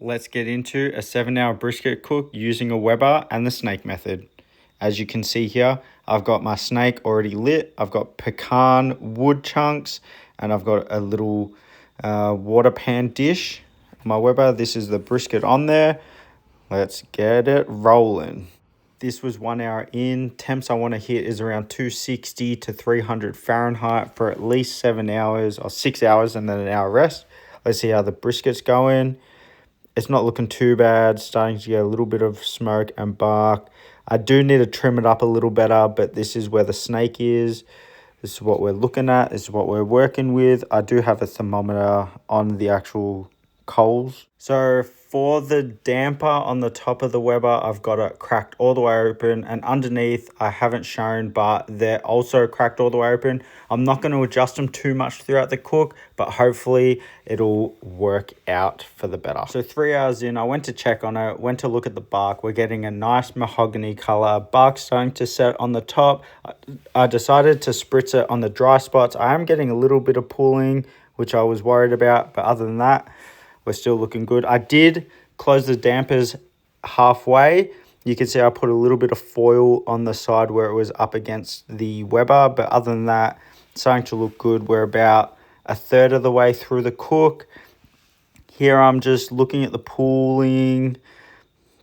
Let's get into a 7-hour brisket cook using a Weber and the snake method. As you can see here, I've got my snake already lit. I've got pecan wood chunks, and I've got a little water pan dish. My Weber, this is the brisket on there. Let's get it rolling. This was 1 hour in. Temps I want to hit is around 260 to 300 Fahrenheit for at least 7 hours or 6 hours and then an hour rest. Let's see how the brisket's going. It's not looking too bad. Starting to get a little bit of smoke and bark. I do need to trim it up a little better, but this is where the snake is. This is what we're looking at. This is what we're working with. I do have a thermometer on the actual coals. So for the damper on the top of the Weber, I've got it cracked all the way open, and underneath I haven't shown, but they're also cracked all the way open. I'm not going to adjust them too much throughout the cook, but hopefully it'll work out for the better. So 3 hours in, I went to check on it, went to look at the bark. We're getting a nice mahogany color. Bark starting to set on the top. I decided to spritz it on the dry spots. I am getting a little bit of pooling, which I was worried about, but other than that, we're still looking good. I did close the dampers halfway. You can see I put a little bit of foil on the side where it was up against the Weber, but other than that, it's starting to look good. We're about a third of the way through the cook. Here I'm just looking at the pooling,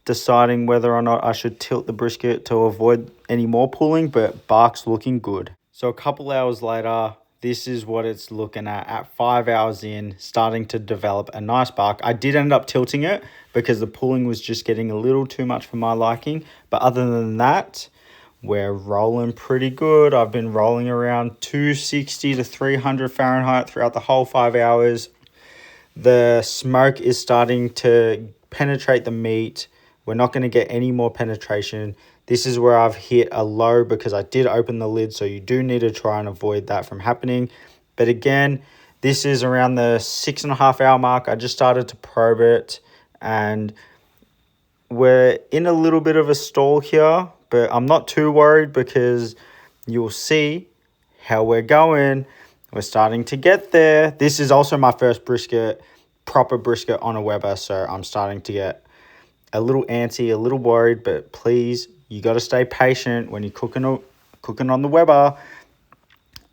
deciding whether or not I should tilt the brisket to avoid any more pooling, but bark's looking good. So a couple hours later, this is what it's looking at 5 hours in, starting to develop a nice bark. I did end up tilting it because the pooling was just getting a little too much for my liking. But other than that, we're rolling pretty good. I've been rolling around 260 to 300 Fahrenheit throughout the whole 5 hours. The smoke is starting to penetrate the meat. We're not going to get any more penetration. This is where I've hit a low because I did open the lid, so you do need to try and avoid that from happening. But again, this is around the 6.5 hour mark. I just started to probe it, and we're in a little bit of a stall here, but I'm not too worried because you'll see how we're going. We're starting to get there. This is also my first brisket, proper brisket on a Weber, so I'm starting to get a little antsy, a little worried, but please, you got to stay patient when you're cooking on the Weber.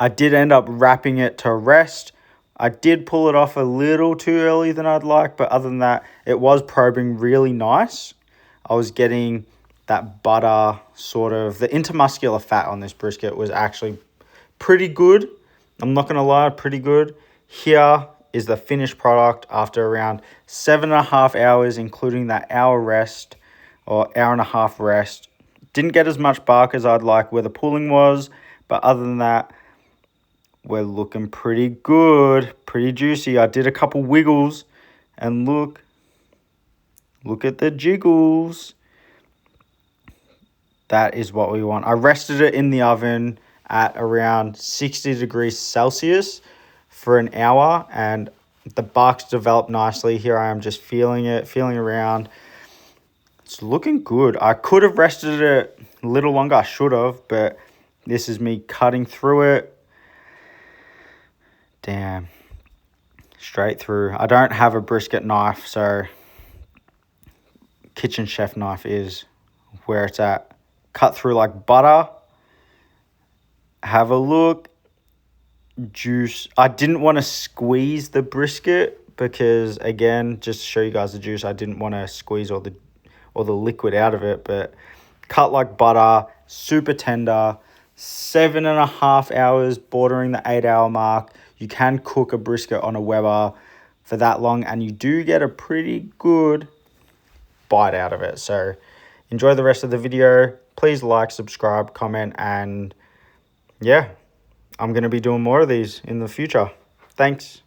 I did end up wrapping it to rest. I did pull it off a little too early than I'd like, but other than that, it was probing really nice. I was getting that butter sort of, the intermuscular fat on this brisket was actually pretty good. I'm not going to lie, pretty good. Here is the finished product after around 7.5 hours, including that hour rest or hour and a half rest. Didn't get as much bark as I'd like where the pooling was, but other than that, we're looking pretty good, pretty juicy. I did a couple wiggles, and look at the jiggles. That is what we want. I rested it in the oven at around 60 degrees Celsius for an hour, and the bark's developed nicely. Here I am just feeling around. It's looking good. I could have rested it a little longer. I should have, but this is me cutting through it. Damn. Straight through. I don't have a brisket knife, so kitchen chef knife is where it's at. Cut through like butter. Have a look. Juice. I didn't want to squeeze the brisket because, again, just to show you guys the juice, I didn't want to squeeze all the liquid out of it, but cut like butter, super tender, 7.5 hours, bordering the 8 hour mark. You can cook a brisket on a Weber for that long, and you do get a pretty good bite out of it. So enjoy the rest of the video. Please like, subscribe, comment, and yeah, I'm going to be doing more of these in the future. Thanks.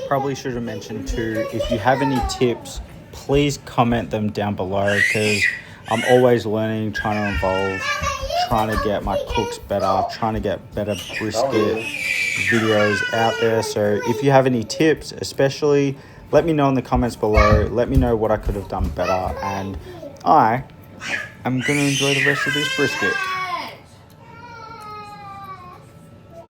Probably should have mentioned too, if you have any tips, please comment them down below because I'm always learning, trying to evolve, trying to get my cooks better, trying to get better brisket videos out there. So if you have any tips, especially, let me know in the comments below. Let me know what I could have done better, and I am going to enjoy the rest of this brisket.